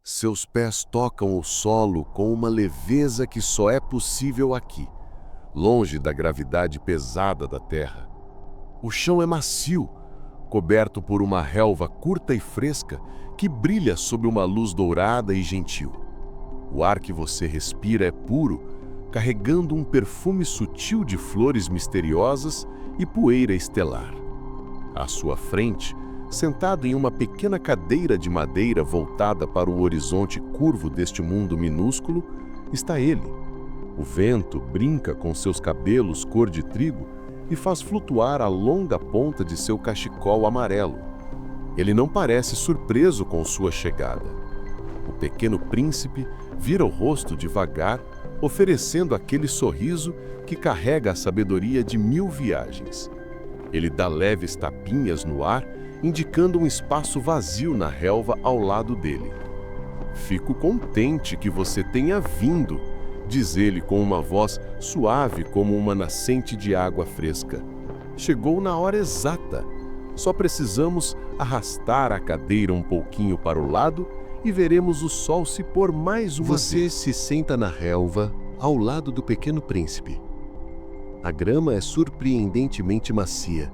Seus pés tocam o solo com uma leveza que só é possível aqui, longe da gravidade pesada da terra. O chão é macio, coberto por uma relva curta e fresca que brilha sob uma luz dourada e gentil. O ar que você respira é puro, carregando um perfume sutil de flores misteriosas e poeira estelar. À sua frente, sentado em uma pequena cadeira de madeira voltada para o horizonte curvo deste mundo minúsculo, está ele. O vento brinca com seus cabelos cor de trigo e faz flutuar a longa ponta de seu cachecol amarelo. Ele não parece surpreso com sua chegada. O pequeno príncipe vira o rosto devagar, oferecendo aquele sorriso que carrega a sabedoria de 1000 viagens. Ele dá leves tapinhas no ar, indicando um espaço vazio na relva ao lado dele. "Fico contente que você tenha vindo", diz ele com uma voz suave como uma nascente de água fresca. "Chegou na hora exata. Só precisamos arrastar a cadeira um pouquinho para o lado e veremos o sol se pôr mais uma vez." Você se senta na relva, ao lado do pequeno príncipe. A grama é surpreendentemente macia,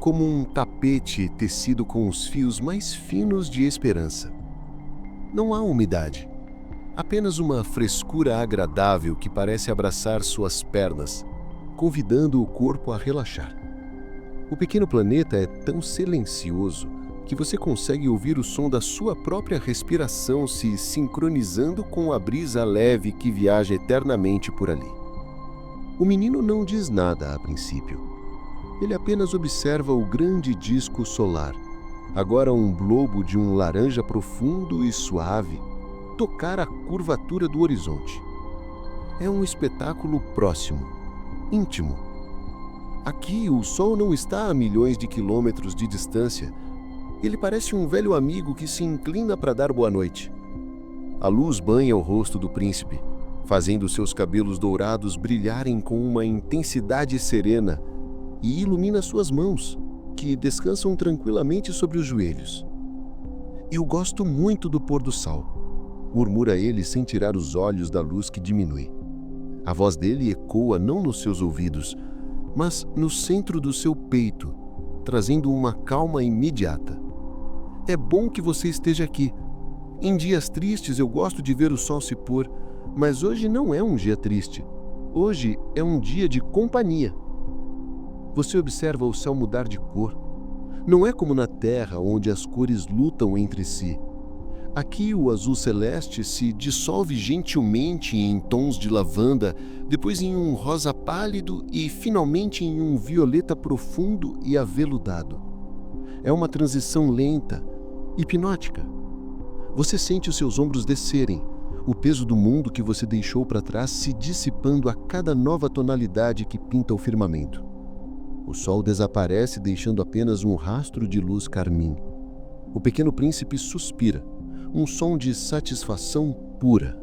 como um tapete tecido com os fios mais finos de esperança. Não há umidade, apenas uma frescura agradável que parece abraçar suas pernas, convidando o corpo a relaxar. O pequeno planeta é tão silencioso que você consegue ouvir o som da sua própria respiração se sincronizando com a brisa leve que viaja eternamente por ali. O menino não diz nada a princípio. Ele apenas observa o grande disco solar, agora um globo de um laranja profundo e suave, tocar a curvatura do horizonte. É um espetáculo próximo, íntimo. Aqui o sol não está a milhões de quilômetros de distância. Ele parece um velho amigo que se inclina para dar boa noite. A luz banha o rosto do príncipe, fazendo seus cabelos dourados brilharem com uma intensidade serena, e ilumina suas mãos, que descansam tranquilamente sobre os joelhos. "Eu gosto muito do pôr do sol", murmura ele sem tirar os olhos da luz que diminui. A voz dele ecoa não nos seus ouvidos, mas no centro do seu peito, trazendo uma calma imediata. "É bom que você esteja aqui. Em dias tristes eu gosto de ver o sol se pôr, mas hoje não é um dia triste. Hoje é um dia de companhia." Você observa o céu mudar de cor. Não é como na Terra, onde as cores lutam entre si. Aqui o azul celeste se dissolve gentilmente em tons de lavanda, depois em um rosa pálido e finalmente em um violeta profundo e aveludado. É uma transição lenta, hipnótica. Você sente os seus ombros descerem, o peso do mundo que você deixou para trás se dissipando a cada nova tonalidade que pinta o firmamento. O sol desaparece, deixando apenas um rastro de luz carmim. O pequeno príncipe suspira, um som de satisfação pura.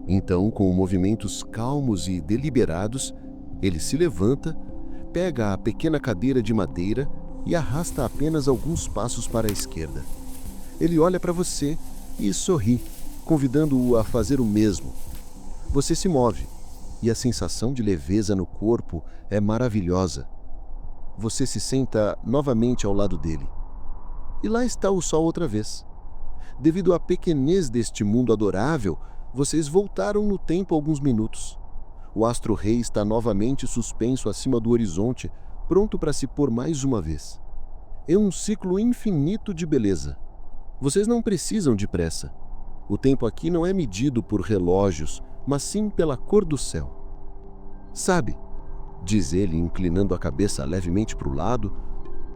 Então, com movimentos calmos e deliberados, ele se levanta, pega a pequena cadeira de madeira e arrasta apenas alguns passos para a esquerda. Ele olha para você e sorri, convidando-o a fazer o mesmo. Você se move, e a sensação de leveza no corpo é maravilhosa. Você se senta novamente ao lado dele. E lá está o sol outra vez. Devido à pequenez deste mundo adorável, vocês voltaram no tempo alguns minutos. O astro-rei está novamente suspenso acima do horizonte, pronto para se pôr mais uma vez. É um ciclo infinito de beleza. Vocês não precisam de pressa. O tempo aqui não é medido por relógios, mas sim pela cor do céu. "Sabe", diz ele, inclinando a cabeça levemente para o lado,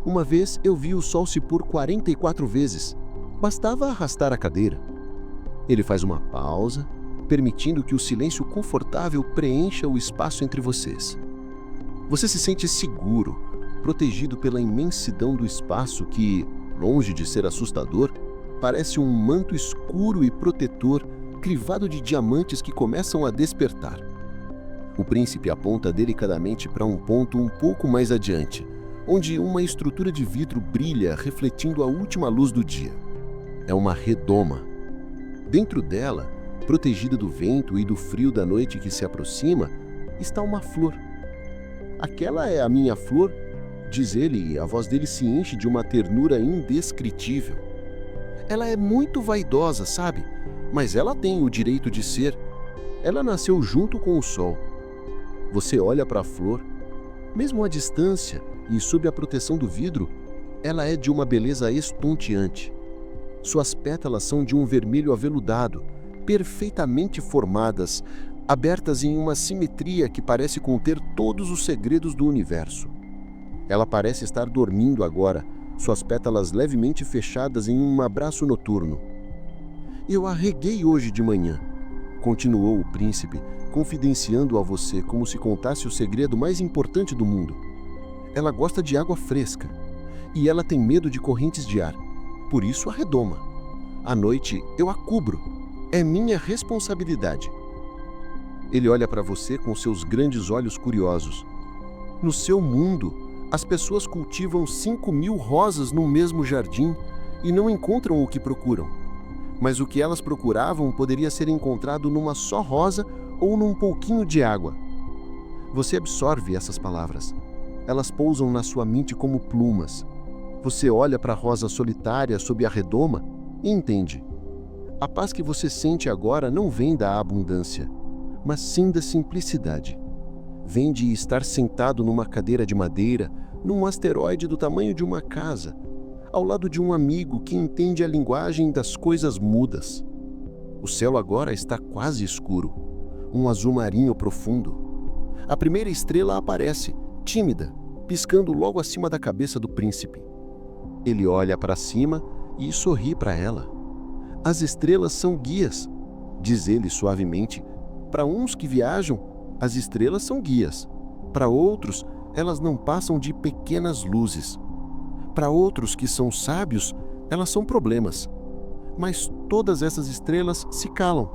"uma vez eu vi o sol se pôr 44 vezes. Bastava arrastar a cadeira." Ele faz uma pausa, permitindo que o silêncio confortável preencha o espaço entre vocês. Você se sente seguro, protegido pela imensidão do espaço que, longe de ser assustador, parece um manto escuro e protetor, crivado de diamantes que começam a despertar. O príncipe aponta delicadamente para um ponto um pouco mais adiante, onde uma estrutura de vidro brilha refletindo a última luz do dia. É uma redoma. Dentro dela, protegida do vento e do frio da noite que se aproxima, está uma flor. Aquela é a minha flor, diz ele, e a voz dele se enche de uma ternura indescritível. Ela é muito vaidosa, sabe? Mas ela tem o direito de ser. Ela nasceu junto com o sol. Você olha para a flor, mesmo à distância e sob a proteção do vidro, ela é de uma beleza estonteante. Suas pétalas são de um vermelho aveludado, perfeitamente formadas, abertas em uma simetria que parece conter todos os segredos do universo. Ela parece estar dormindo agora, suas pétalas levemente fechadas em um abraço noturno. Eu a reguei hoje de manhã, continuou o príncipe, confidenciando a você como se contasse o segredo mais importante do mundo. Ela gosta de água fresca, e ela tem medo de correntes de ar, por isso a redoma. À noite eu a cubro, é minha responsabilidade. Ele olha para você com seus grandes olhos curiosos. No seu mundo, as pessoas cultivam 5.000 rosas no mesmo jardim e não encontram o que procuram. Mas o que elas procuravam poderia ser encontrado numa só rosa ou num pouquinho de água. Você absorve essas palavras. Elas pousam na sua mente como plumas. Você olha para a rosa solitária sob a redoma e entende. A paz que você sente agora não vem da abundância, mas sim da simplicidade. Vem de estar sentado numa cadeira de madeira, num asteroide do tamanho de uma casa, ao lado de um amigo que entende a linguagem das coisas mudas. O céu agora está quase escuro, um azul marinho profundo. A primeira estrela aparece, tímida, piscando logo acima da cabeça do príncipe. Ele olha para cima e sorri para ela. As estrelas são guias, diz ele suavemente. Para uns que viajam, as estrelas são guias. Para outros, elas não passam de pequenas luzes. Para outros que são sábios, elas são problemas. Mas todas essas estrelas se calam.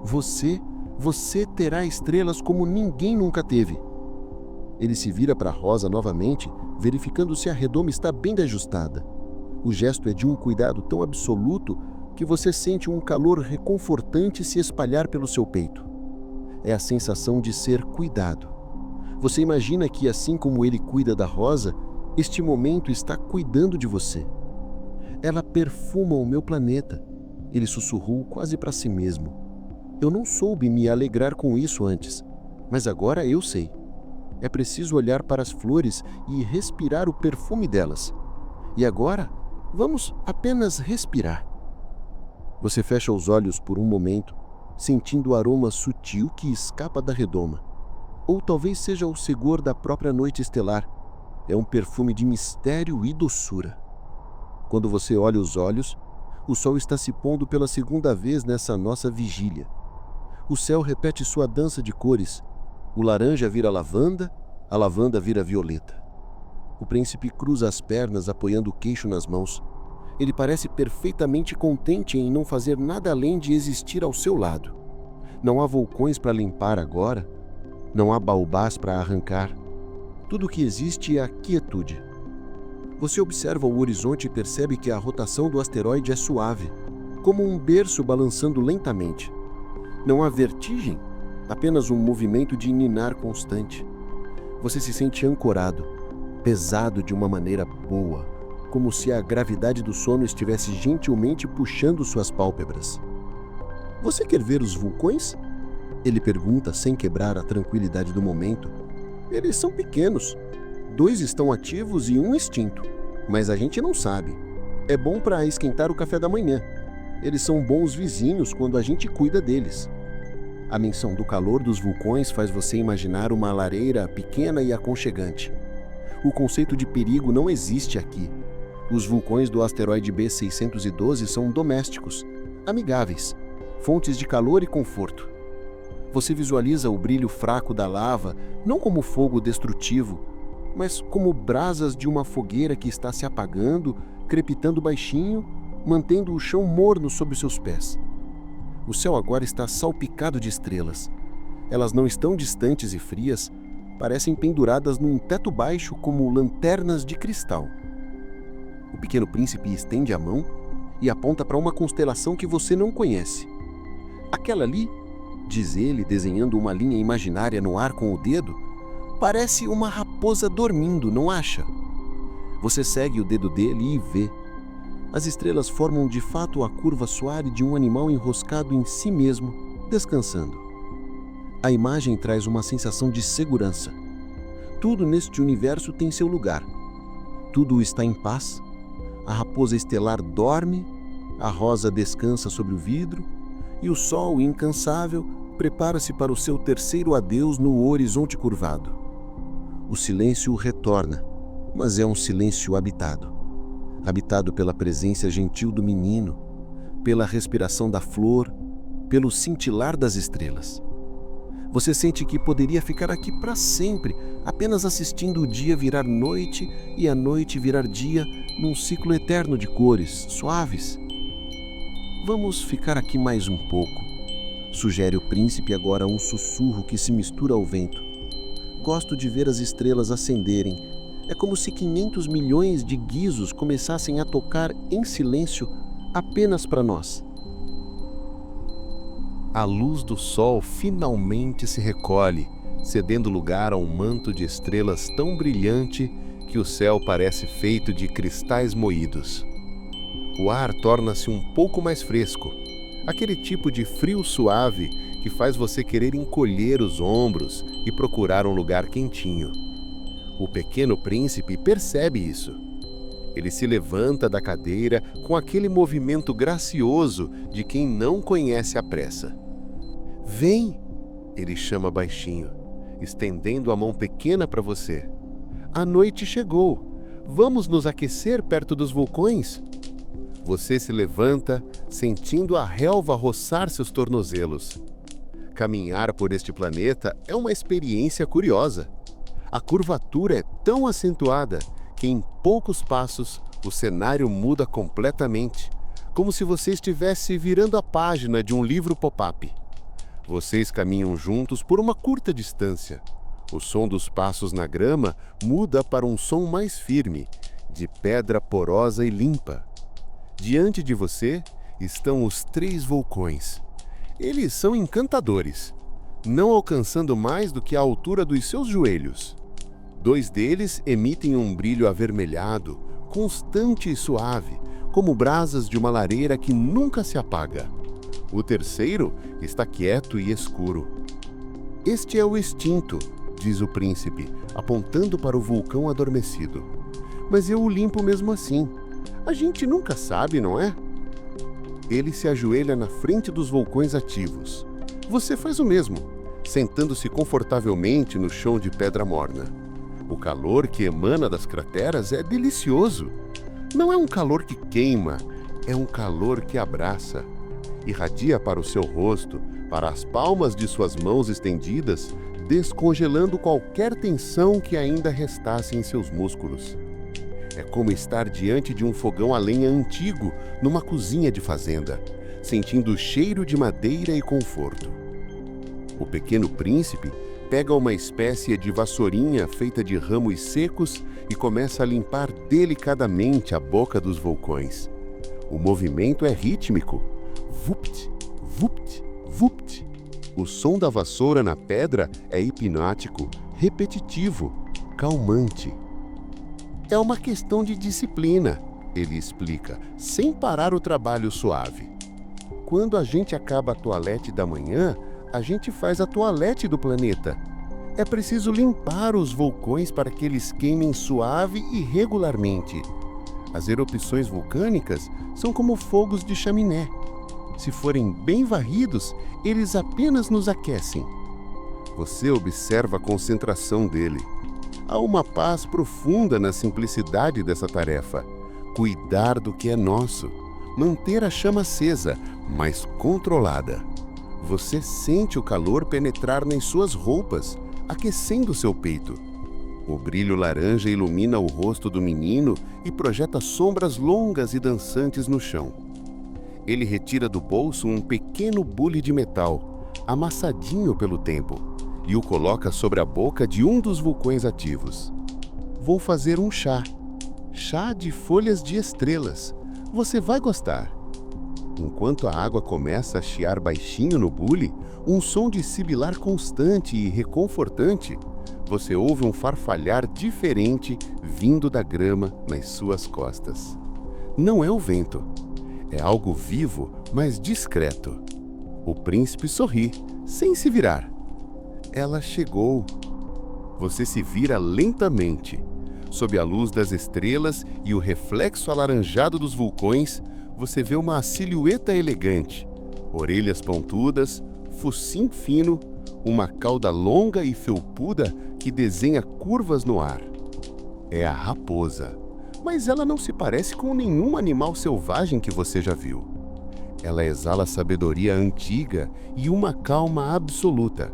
Você terá estrelas como ninguém nunca teve. Ele se vira para a rosa novamente, verificando se a redoma está bem ajustada. O gesto é de um cuidado tão absoluto que você sente um calor reconfortante se espalhar pelo seu peito. É a sensação de ser cuidado. Você imagina que, assim como ele cuida da rosa, este momento está cuidando de você. Ela perfuma o meu planeta. Ele sussurrou quase para si mesmo. Eu não soube me alegrar com isso antes, mas agora eu sei. É preciso olhar para as flores e respirar o perfume delas. E agora, vamos apenas respirar. Você fecha os olhos por um momento, sentindo o aroma sutil que escapa da redoma. Ou talvez seja o segor da própria noite estelar. É um perfume de mistério e doçura. Quando você olha os olhos, o sol está se pondo pela segunda vez nessa nossa vigília. O céu repete sua dança de cores. O laranja vira lavanda, a lavanda vira violeta. O príncipe cruza as pernas apoiando o queixo nas mãos. Ele parece perfeitamente contente em não fazer nada além de existir ao seu lado. Não há vulcões para limpar agora. Não há baobás para arrancar. Tudo o que existe é a quietude. Você observa o horizonte e percebe que a rotação do asteroide é suave, como um berço balançando lentamente. Não há vertigem, apenas um movimento de ninar constante. Você se sente ancorado, pesado de uma maneira boa, como se a gravidade do sono estivesse gentilmente puxando suas pálpebras. Você quer ver os vulcões? Ele pergunta sem quebrar a tranquilidade do momento. Eles são pequenos. 2 estão ativos e 1 extinto. Mas a gente não sabe. É bom para esquentar o café da manhã. Eles são bons vizinhos quando a gente cuida deles. A menção do calor dos vulcões faz você imaginar uma lareira pequena e aconchegante. O conceito de perigo não existe aqui. Os vulcões do asteroide B612 são domésticos, amigáveis, fontes de calor e conforto. Você visualiza o brilho fraco da lava não como fogo destrutivo, mas como brasas de uma fogueira que está se apagando, crepitando baixinho, mantendo o chão morno sob seus pés. O céu agora está salpicado de estrelas. Elas não estão distantes e frias, parecem penduradas num teto baixo como lanternas de cristal. O pequeno príncipe estende a mão e aponta para uma constelação que você não conhece. Aquela ali, diz ele, desenhando uma linha imaginária no ar com o dedo, parece uma raposa dormindo, não acha? Você segue o dedo dele e vê. As estrelas formam de fato a curva suave de um animal enroscado em si mesmo, descansando. A imagem traz uma sensação de segurança. Tudo neste universo tem seu lugar. Tudo está em paz. A raposa estelar dorme, a rosa descansa sobre o vidro e o sol incansável prepara-se para o seu terceiro adeus no horizonte curvado. O silêncio retorna, mas é um silêncio habitado. Habitado pela presença gentil do menino, pela respiração da flor, pelo cintilar das estrelas. Você sente que poderia ficar aqui para sempre, apenas assistindo o dia virar noite e a noite virar dia num ciclo eterno de cores suaves. Vamos ficar aqui mais um pouco, sugere o príncipe agora um sussurro que se mistura ao vento. Gosto de ver as estrelas acenderem. É como se 500 milhões de guizos começassem a tocar em silêncio apenas para nós. A luz do sol finalmente se recolhe, cedendo lugar a um manto de estrelas tão brilhante que o céu parece feito de cristais moídos. O ar torna-se um pouco mais fresco, aquele tipo de frio suave que faz você querer encolher os ombros e procurar um lugar quentinho. O pequeno príncipe percebe isso. Ele se levanta da cadeira com aquele movimento gracioso de quem não conhece a pressa. "Vem!" ele chama baixinho, estendendo a mão pequena para você. "A noite chegou. Vamos nos aquecer perto dos vulcões?" Você se levanta, sentindo a relva roçar seus tornozelos. Caminhar por este planeta é uma experiência curiosa. A curvatura é tão acentuada que em poucos passos o cenário muda completamente, como se você estivesse virando a página de um livro pop-up. Vocês caminham juntos por uma curta distância. O som dos passos na grama muda para um som mais firme, de pedra porosa e limpa. Diante de você estão os 3 vulcões. Eles são encantadores, não alcançando mais do que a altura dos seus joelhos. 2 deles emitem um brilho avermelhado, constante e suave, como brasas de uma lareira que nunca se apaga. O terceiro está quieto e escuro. "Este é o extinto", diz o príncipe, apontando para o vulcão adormecido. "Mas eu o limpo mesmo assim. A gente nunca sabe, não é?" Ele se ajoelha na frente dos vulcões ativos. Você faz o mesmo, sentando-se confortavelmente no chão de pedra morna. O calor que emana das crateras é delicioso. Não é um calor que queima, é um calor que abraça. Irradia para o seu rosto, para as palmas de suas mãos estendidas, descongelando qualquer tensão que ainda restasse em seus músculos. É como estar diante de um fogão a lenha antigo, numa cozinha de fazenda, sentindo o cheiro de madeira e conforto. O pequeno príncipe pega uma espécie de vassourinha feita de ramos secos e começa a limpar delicadamente a boca dos vulcões. O movimento é rítmico. Vupt, vupt, vupt. O som da vassoura na pedra é hipnótico, repetitivo, calmante. "É uma questão de disciplina", ele explica, sem parar o trabalho suave. "Quando a gente acaba a toalete da manhã, a gente faz a toalete do planeta. É preciso limpar os vulcões para que eles queimem suave e regularmente. As erupções vulcânicas são como fogos de chaminé. Se forem bem varridos, eles apenas nos aquecem." Você observa a concentração dele. Há uma paz profunda na simplicidade dessa tarefa. Cuidar do que é nosso. Manter a chama acesa, mas controlada. Você sente o calor penetrar nas suas roupas, aquecendo seu peito. O brilho laranja ilumina o rosto do menino e projeta sombras longas e dançantes no chão. Ele retira do bolso um pequeno bule de metal, amassadinho pelo tempo, e o coloca sobre a boca de um dos vulcões ativos. "Vou fazer um chá. Chá de folhas de estrelas. Você vai gostar." Enquanto a água começa a chiar baixinho no bule, um som de sibilar constante e reconfortante, você ouve um farfalhar diferente vindo da grama nas suas costas. Não é o vento. É algo vivo, mas discreto. O príncipe sorri, sem se virar. Ela chegou. Você se vira lentamente. Sob a luz das estrelas e o reflexo alaranjado dos vulcões, você vê uma silhueta elegante. Orelhas pontudas, focinho fino, uma cauda longa e felpuda que desenha curvas no ar. É a raposa. Mas ela não se parece com nenhum animal selvagem que você já viu. Ela exala sabedoria antiga e uma calma absoluta.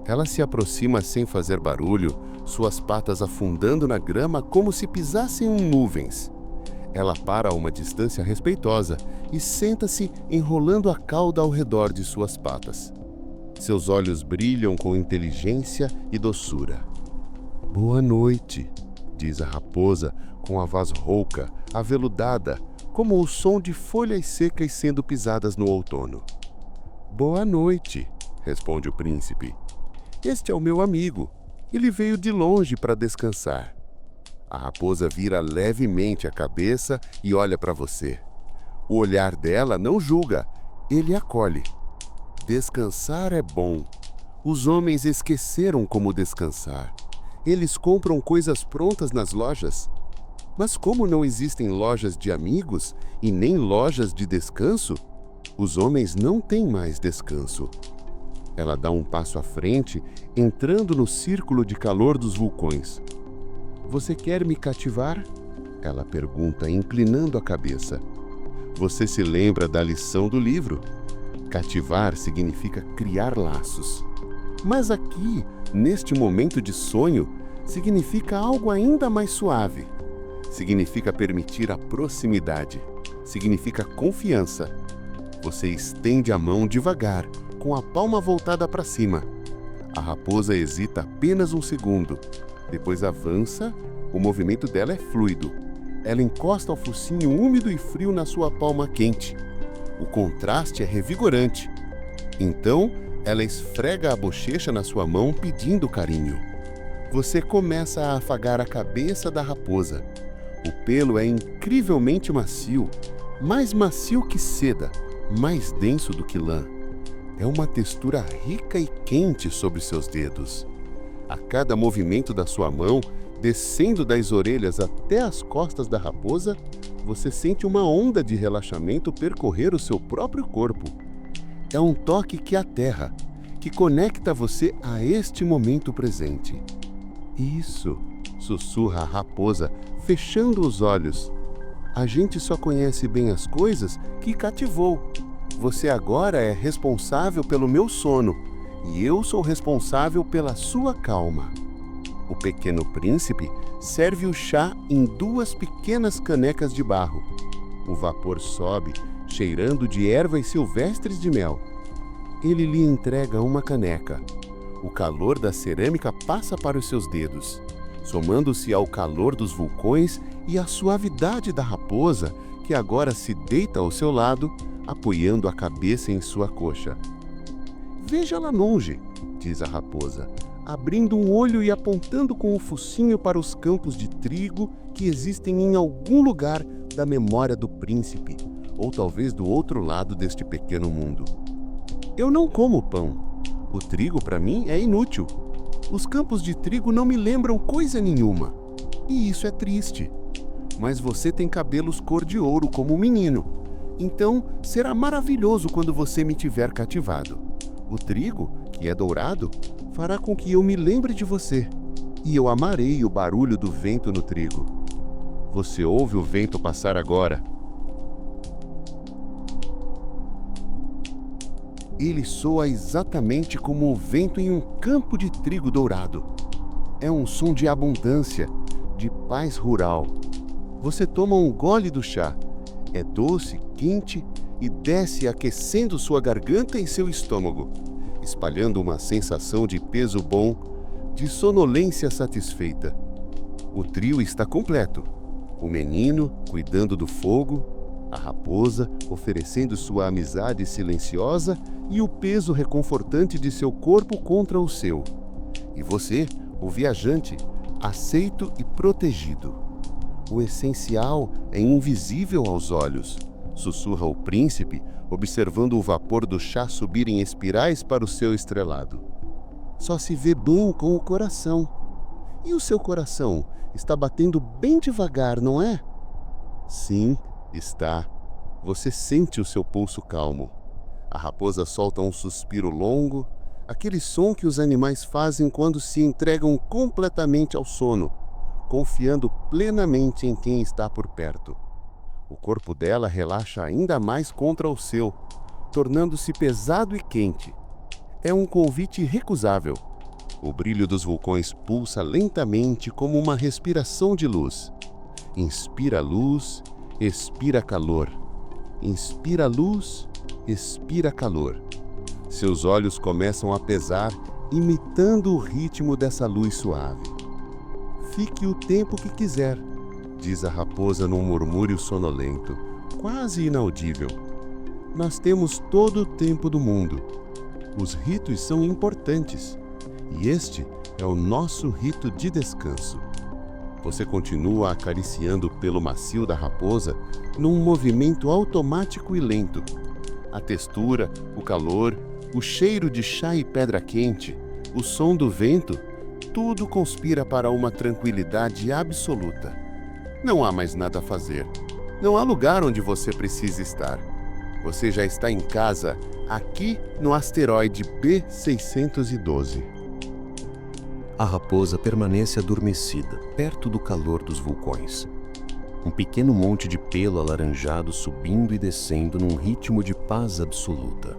Ela se aproxima sem fazer barulho, suas patas afundando na grama como se pisassem em nuvens. Ela para a uma distância respeitosa e senta-se enrolando a cauda ao redor de suas patas. Seus olhos brilham com inteligência e doçura. "Boa noite", diz a raposa com a voz rouca, aveludada, como o som de folhas secas sendo pisadas no outono. "Boa noite", responde o príncipe. "Este é o meu amigo. Ele veio de longe para descansar." A raposa vira levemente a cabeça e olha para você. O olhar dela não julga, ele acolhe. Descansar é bom. Os homens esqueceram como descansar. Eles compram coisas prontas nas lojas. Mas como não existem lojas de amigos e nem lojas de descanso, os homens não têm mais descanso. Ela dá um passo à frente, entrando no círculo de calor dos vulcões. "Você quer me cativar?" ela pergunta, inclinando a cabeça. Você se lembra da lição do livro. Cativar significa criar laços. Mas aqui, neste momento de sonho, significa algo ainda mais suave. Significa permitir a proximidade. Significa confiança. Você estende a mão devagar, com a palma voltada para cima. A raposa hesita apenas um segundo. Depois avança, o movimento dela é fluido. Ela encosta o focinho úmido e frio na sua palma quente. O contraste é revigorante. Então, ela esfrega a bochecha na sua mão pedindo carinho. Você começa a afagar a cabeça da raposa. O pelo é incrivelmente macio, mais macio que seda, mais denso do que lã. É uma textura rica e quente sobre seus dedos. A cada movimento da sua mão, descendo das orelhas até as costas da raposa, você sente uma onda de relaxamento percorrer o seu próprio corpo. É um toque que aterra, que conecta você a este momento presente. "Isso", sussurra a raposa, fechando os olhos. "A gente só conhece bem as coisas que cativou. Você agora é responsável pelo meu sono, e eu sou responsável pela sua calma." O pequeno príncipe serve o chá em 2 pequenas canecas de barro. O vapor sobe, cheirando de ervas silvestres de mel. Ele lhe entrega uma caneca. O calor da cerâmica passa para os seus dedos, somando-se ao calor dos vulcões e à suavidade da raposa, que agora se deita ao seu lado, apoiando a cabeça em sua coxa. "Veja lá longe", diz a raposa, abrindo um olho e apontando com o focinho para os campos de trigo que existem em algum lugar da memória do príncipe, ou talvez do outro lado deste pequeno mundo. "Eu não como pão. O trigo para mim é inútil. Os campos de trigo não me lembram coisa nenhuma. E isso é triste. Mas você tem cabelos cor de ouro como um menino. Então será maravilhoso quando você me tiver cativado. O trigo, que é dourado, fará com que eu me lembre de você. E eu amarei o barulho do vento no trigo. Você ouve o vento passar agora. Ele soa exatamente como o vento em um campo de trigo dourado. É um som de abundância, de paz rural. Você toma um gole do chá. É doce, quente e desce aquecendo sua garganta e seu estômago, espalhando uma sensação de peso bom, de sonolência satisfeita. O trio está completo. O menino cuidando do fogo, A raposa oferecendo sua amizade silenciosa e o peso reconfortante de seu corpo contra o seu. E você, o viajante, aceito e protegido. O essencial é invisível aos olhos, sussurra o príncipe, observando o vapor do chá subir em espirais para o seu estrelado. Só se vê bem com o coração. E o seu coração está batendo bem devagar, não é? Sim, está. Você sente o seu pulso calmo. A raposa solta um suspiro longo, aquele som que os animais fazem quando se entregam completamente ao sono, confiando plenamente em quem está por perto. O corpo dela relaxa ainda mais contra o seu, tornando-se pesado e quente. É um convite irrecusável. O brilho dos vulcões pulsa lentamente como uma respiração de luz. Inspira luz, expira calor. Inspira luz, expira calor. Seus olhos começam a pesar, imitando o ritmo dessa luz suave. Fique o tempo que quiser, diz a raposa num murmúrio sonolento, quase inaudível. Nós temos todo o tempo do mundo. Os ritos são importantes. E este é o nosso rito de descanso. Você continua acariciando o pelo macio da raposa num movimento automático e lento. A textura, o calor, o cheiro de chá e pedra quente, o som do vento, tudo conspira para uma tranquilidade absoluta. Não há mais nada a fazer. Não há lugar onde você precisa estar. Você já está em casa, aqui no asteroide B612. A raposa permanece adormecida, perto do calor dos vulcões. Um pequeno monte de pelo alaranjado subindo e descendo num ritmo de paz absoluta.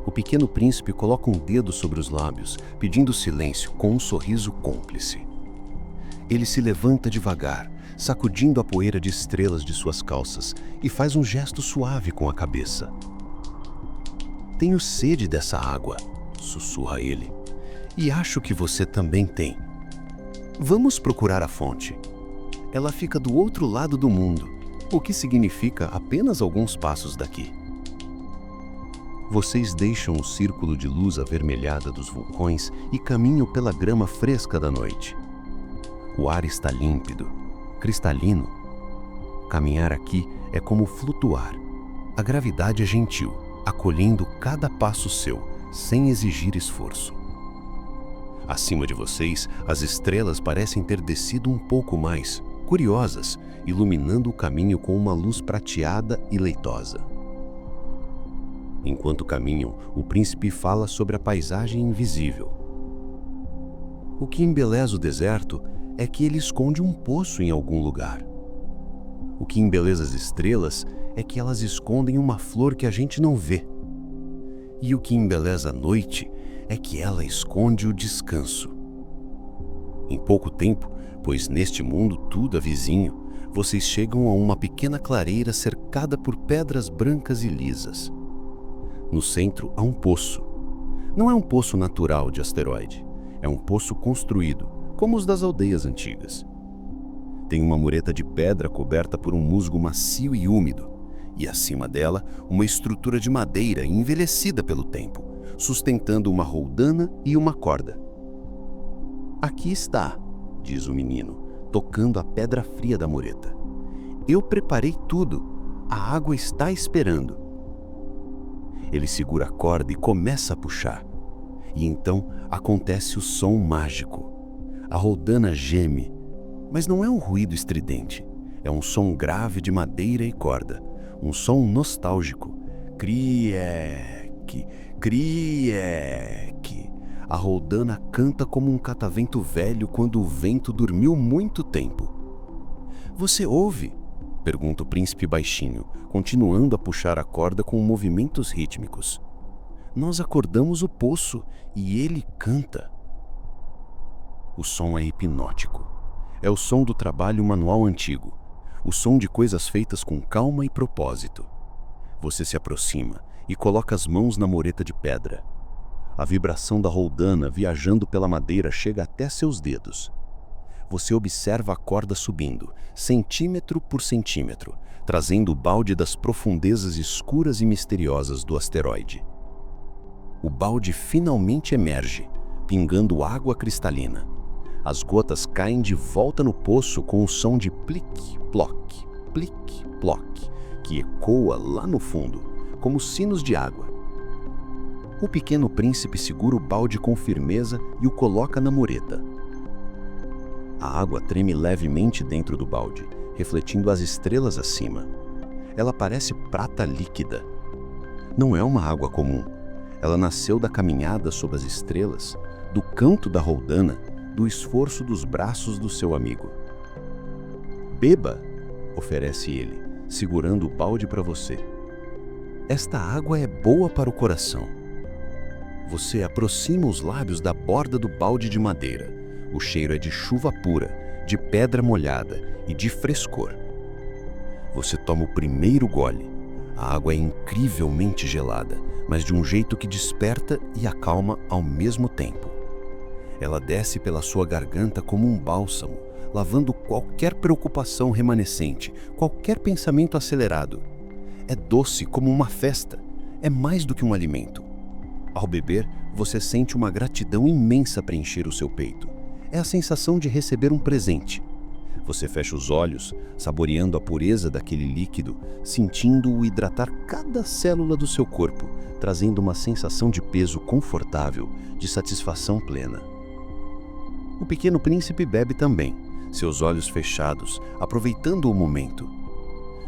O pequeno príncipe coloca um dedo sobre os lábios, pedindo silêncio com um sorriso cúmplice. Ele se levanta devagar, sacudindo a poeira de estrelas de suas calças e faz um gesto suave com a cabeça. "Tenho sede dessa água", sussurra ele. "E acho que você também tem. Vamos procurar a fonte. Ela fica do outro lado do mundo, o que significa apenas alguns passos daqui." Vocês deixam o círculo de luz avermelhada dos vulcões e caminham pela grama fresca da noite. O ar está límpido, cristalino. Caminhar aqui é como flutuar. A gravidade é gentil, acolhendo cada passo seu, sem exigir esforço. Acima de vocês, as estrelas parecem ter descido um pouco mais, curiosas, iluminando o caminho com uma luz prateada e leitosa. Enquanto caminham, o príncipe fala sobre a paisagem invisível. O que embeleza o deserto é que ele esconde um poço em algum lugar. O que embeleza as estrelas é que elas escondem uma flor que a gente não vê. E o que embeleza a noite é que ela esconde o descanso. Em pouco tempo, pois neste mundo tudo é vizinho, vocês chegam a uma pequena clareira cercada por pedras brancas e lisas. No centro há um poço. Não é um poço natural de asteroide, é um poço construído, como os das aldeias antigas. Tem uma mureta de pedra coberta por um musgo macio e úmido, e acima dela uma estrutura de madeira envelhecida pelo tempo, sustentando uma roldana e uma corda. "Aqui está", diz o menino, tocando a pedra fria da mureta. "Eu preparei tudo. A água está esperando." Ele segura a corda e começa a puxar. E então acontece o som mágico. A roldana geme, mas não é um ruído estridente. É um som grave de madeira e corda. Um som nostálgico. Crieque, crieque. A roldana canta como um catavento velho quando o vento dormiu muito tempo. "Você ouve?" pergunta o príncipe baixinho, continuando a puxar a corda com movimentos rítmicos. "Nós acordamos o poço e ele canta." O som é hipnótico. É o som do trabalho manual antigo. O som de coisas feitas com calma e propósito. Você se aproxima e coloca as mãos na mureta de pedra. A vibração da roldana viajando pela madeira chega até seus dedos. você observa a corda subindo, centímetro por centímetro, trazendo o balde das profundezas escuras e misteriosas do asteroide. O balde finalmente emerge, pingando água cristalina. As gotas caem de volta no poço com o som de plic-ploc, plic-ploc, que ecoa lá no fundo, como sinos de água. O pequeno príncipe segura o balde com firmeza e o coloca na mureta. A água treme levemente dentro do balde, refletindo as estrelas acima. Ela parece prata líquida. Não é uma água comum. Ela nasceu da caminhada sob as estrelas, do canto da roldana, do esforço dos braços do seu amigo. Beba, oferece ele, segurando o balde para você. Esta água é boa para o coração. Você aproxima os lábios da borda do balde de madeira. O cheiro é de chuva pura, de pedra molhada e de frescor. Você toma o primeiro gole. A água é incrivelmente gelada, mas de um jeito que desperta e acalma ao mesmo tempo. Ela desce pela sua garganta como um bálsamo, lavando qualquer preocupação remanescente, qualquer pensamento acelerado. É doce como uma festa, é mais do que um alimento. Ao beber, você sente uma gratidão imensa preencher o seu peito. É a sensação de receber um presente. Você fecha os olhos, saboreando a pureza daquele líquido, sentindo-o hidratar cada célula do seu corpo, trazendo uma sensação de peso confortável, de satisfação plena. O pequeno príncipe bebe também, seus olhos fechados, aproveitando o momento.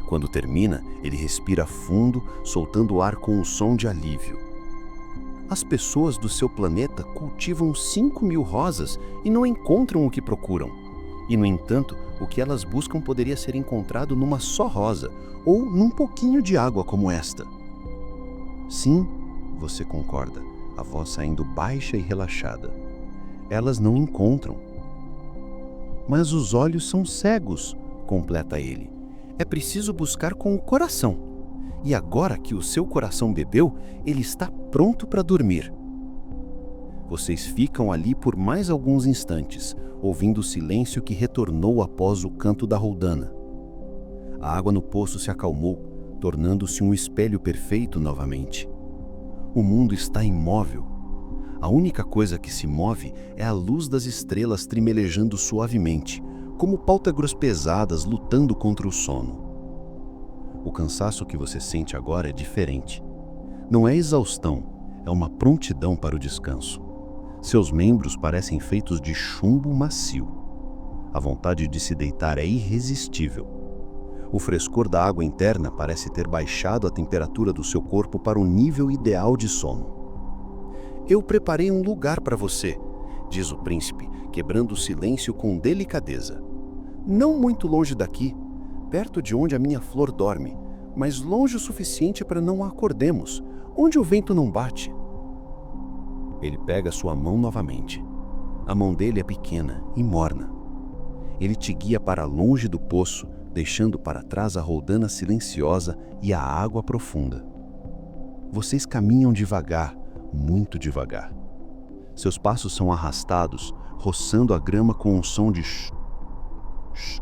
Quando termina, ele respira fundo, soltando o ar com um som de alívio. As pessoas do seu planeta cultivam 5.000 rosas e não encontram o que procuram. E, no entanto, o que elas buscam poderia ser encontrado numa só rosa ou num pouquinho de água como esta. Sim, você concorda, a voz saindo baixa e relaxada. Elas não encontram. Mas os olhos são cegos, completa ele. É preciso buscar com o coração. E agora que o seu coração bebeu, ele está pronto para dormir. Vocês ficam ali por mais alguns instantes, ouvindo o silêncio que retornou após o canto da roldana. A água no poço se acalmou, tornando-se um espelho perfeito novamente. O mundo está imóvel. A única coisa que se move é a luz das estrelas trimelejando suavemente, como pálpebras pesadas lutando contra o sono. O cansaço que você sente agora é diferente. Não é exaustão, é uma prontidão para o descanso. Seus membros parecem feitos de chumbo macio. A vontade de se deitar é irresistível. O frescor da água interna parece ter baixado a temperatura do seu corpo para o nível ideal de sono. Eu preparei um lugar para você, diz o príncipe, quebrando o silêncio com delicadeza. Não muito longe daqui, perto de onde a minha flor dorme, mas longe o suficiente para não a acordemos, onde o vento não bate. Ele pega sua mão novamente. A mão dele é pequena e morna. Ele te guia para longe do poço, deixando para trás a roldana silenciosa e a água profunda. Vocês caminham devagar, muito devagar. Seus passos são arrastados, roçando a grama com um som de shh, shh.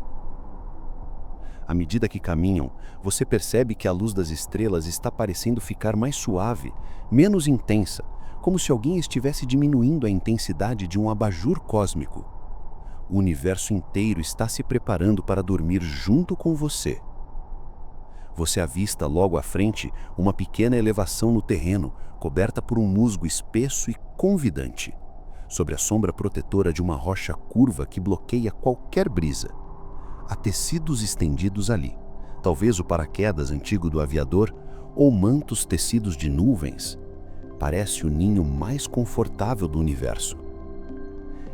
À medida que caminham, você percebe que a luz das estrelas está parecendo ficar mais suave, menos intensa, como se alguém estivesse diminuindo a intensidade de um abajur cósmico. O universo inteiro está se preparando para dormir junto com você. Você avista logo à frente uma pequena elevação no terreno, coberta por um musgo espesso e convidante, sobre a sombra protetora de uma rocha curva que bloqueia qualquer brisa. Há tecidos estendidos ali, talvez o paraquedas antigo do aviador ou mantos tecidos de nuvens. Parece o ninho mais confortável do universo.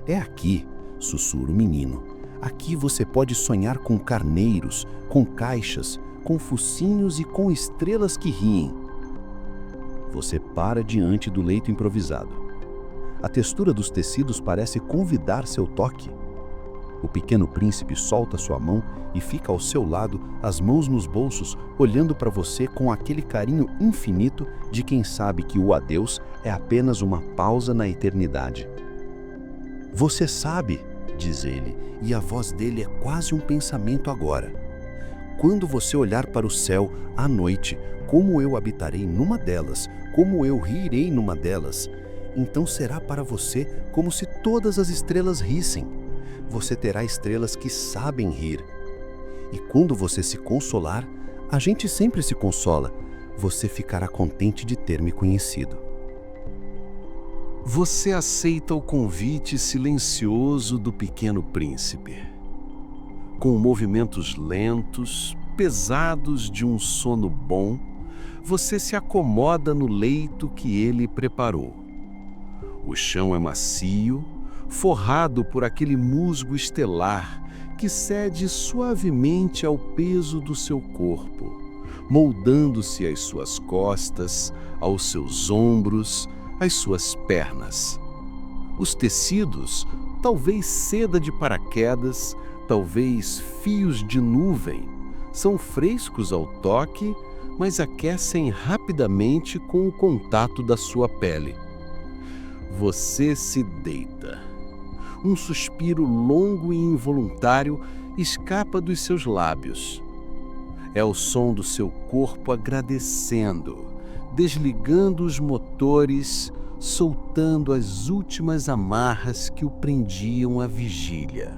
É aqui, sussurra o menino, aqui você pode sonhar com carneiros, com caixas, com focinhos e com estrelas que riem. Você para diante do leito improvisado. A textura dos tecidos parece convidar seu toque. O pequeno príncipe solta sua mão e fica ao seu lado, as mãos nos bolsos, olhando para você com aquele carinho infinito de quem sabe que o adeus é apenas uma pausa na eternidade. Você sabe, diz ele, e a voz dele é quase um pensamento agora. Quando você olhar para o céu à noite, como eu habitarei numa delas, como eu rirei numa delas, então será para você como se todas as estrelas rissem. Você terá estrelas que sabem rir. E quando você se consolar, a gente sempre se consola, você ficará contente de ter me conhecido. Você aceita o convite silencioso do Pequeno Príncipe. Com movimentos lentos, pesados de um sono bom, você se acomoda no leito que ele preparou. O chão é macio, forrado por aquele musgo estelar que cede suavemente ao peso do seu corpo, moldando-se às suas costas, aos seus ombros, às suas pernas. Os tecidos, talvez seda de paraquedas, talvez fios de nuvem, são frescos ao toque, mas aquecem rapidamente com o contato da sua pele. Você se deita. Um suspiro longo e involuntário escapa dos seus lábios. É o som do seu corpo agradecendo, desligando os motores, soltando as últimas amarras que o prendiam à vigília.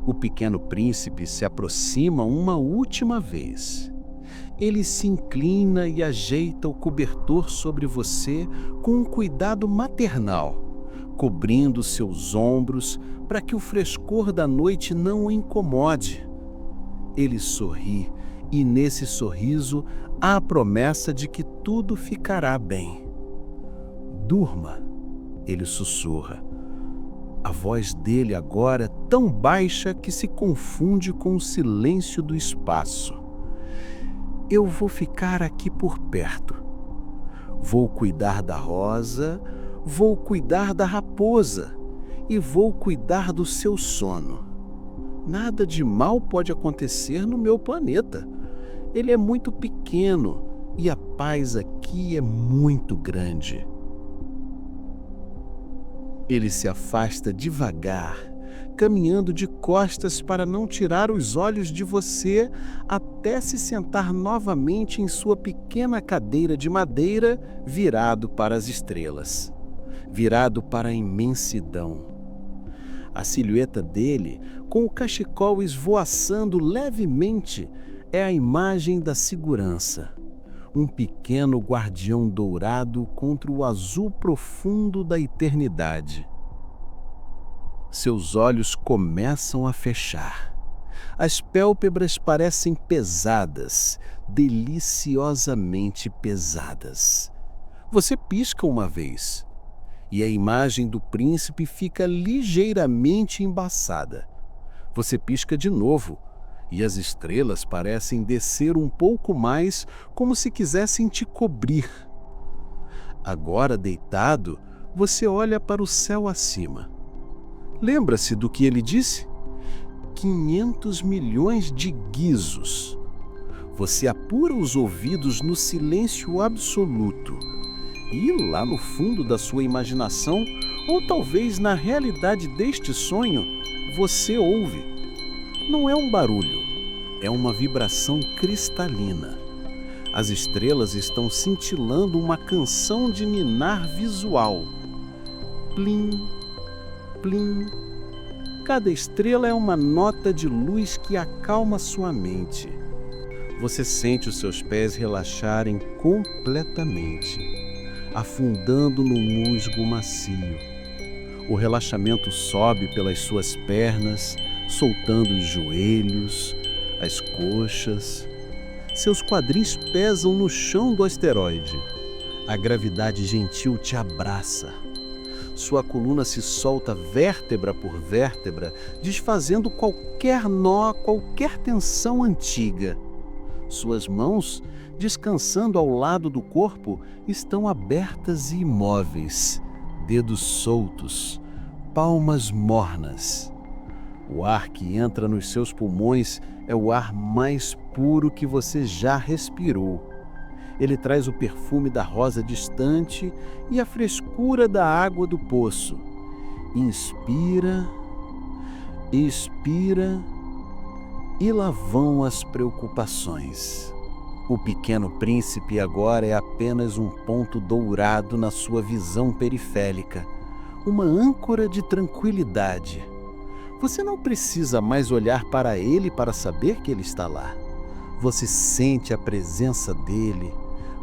O Pequeno Príncipe se aproxima uma última vez. Ele se inclina e ajeita o cobertor sobre você com um cuidado maternal, cobrindo seus ombros para que o frescor da noite não o incomode. Ele sorri e nesse sorriso há a promessa de que tudo ficará bem. Durma, ele sussurra. A voz dele agora é tão baixa que se confunde com o silêncio do espaço. Eu vou ficar aqui por perto. Vou cuidar da rosa, vou cuidar da raposa e vou cuidar do seu sono. Nada de mal pode acontecer no meu planeta. Ele é muito pequeno e a paz aqui é muito grande. Ele se afasta devagar, caminhando de costas para não tirar os olhos de você até se sentar novamente em sua pequena cadeira de madeira, virado para as estrelas, virado para a imensidão. A silhueta dele, com o cachecol esvoaçando levemente, é a imagem da segurança. Um pequeno guardião dourado contra o azul profundo da eternidade. Seus olhos começam a fechar. As pálpebras parecem pesadas, deliciosamente pesadas. Você pisca uma vez, e a imagem do príncipe fica ligeiramente embaçada. Você pisca de novo, e as estrelas parecem descer um pouco mais, como se quisessem te cobrir. Agora, deitado, você olha para o céu acima. Lembra-se do que ele disse? 500 milhões de guizos. Você apura os ouvidos no silêncio absoluto. E lá no fundo da sua imaginação, ou talvez na realidade deste sonho, você ouve. Não é um barulho, é uma vibração cristalina. As estrelas estão cintilando uma canção de ninar visual. Plim, plim. Cada estrela é uma nota de luz que acalma sua mente. Você sente os seus pés relaxarem completamente, afundando no musgo macio. O relaxamento sobe pelas suas pernas, soltando os joelhos, as coxas. Seus quadris pesam no chão do asteroide. A gravidade gentil te abraça. Sua coluna se solta vértebra por vértebra, desfazendo qualquer nó, qualquer tensão antiga. Suas mãos, descansando ao lado do corpo, estão abertas e imóveis, dedos soltos, palmas mornas. O ar que entra nos seus pulmões é o ar mais puro que você já respirou. Ele traz o perfume da rosa distante e a frescura da água do poço. Inspira, expira, e lá vão as preocupações. O Pequeno Príncipe agora é apenas um ponto dourado na sua visão periférica, uma âncora de tranquilidade. Você não precisa mais olhar para ele para saber que ele está lá. Você sente a presença dele.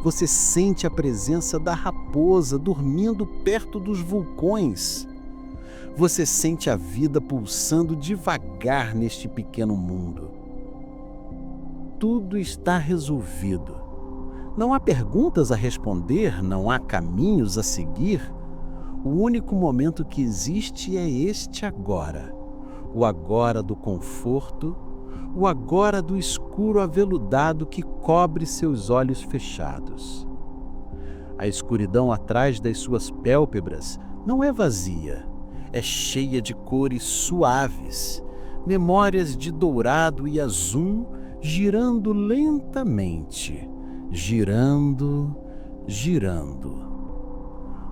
Você sente a presença da raposa dormindo perto dos vulcões. Você sente a vida pulsando devagar neste pequeno mundo. Tudo está resolvido. Não há perguntas a responder, não há caminhos a seguir. O único momento que existe é este agora. O agora do conforto, o agora do escuro aveludado que cobre seus olhos fechados. A escuridão atrás das suas pálpebras não é vazia, é cheia de cores suaves, memórias de dourado e azul girando lentamente, girando, girando.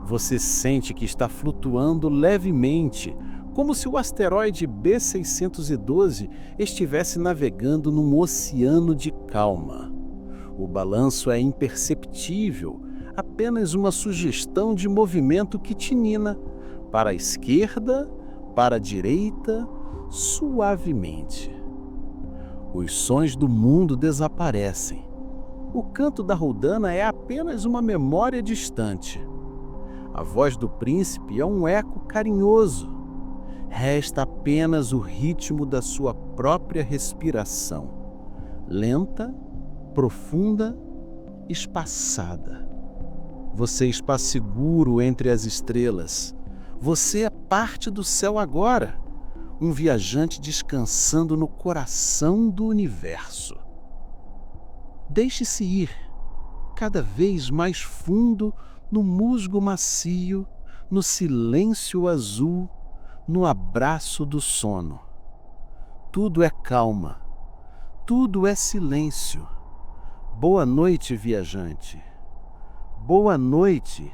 Você sente que está flutuando levemente, como se o asteroide B612 estivesse navegando num oceano de calma. O balanço é imperceptível, apenas uma sugestão de movimento que tinina para a esquerda, para a direita, suavemente. Os sons do mundo desaparecem. O canto da roldana é apenas uma memória distante. A voz do príncipe é um eco carinhoso. Resta apenas o ritmo da sua própria respiração, lenta, profunda, espaçada. Você está seguro entre as estrelas. Você é parte do céu agora, um viajante descansando no coração do universo. Deixe-se ir, cada vez mais fundo no musgo macio, no silêncio azul, no abraço do sono. Tudo é calma, tudo é silêncio. Boa noite, viajante. Boa noite.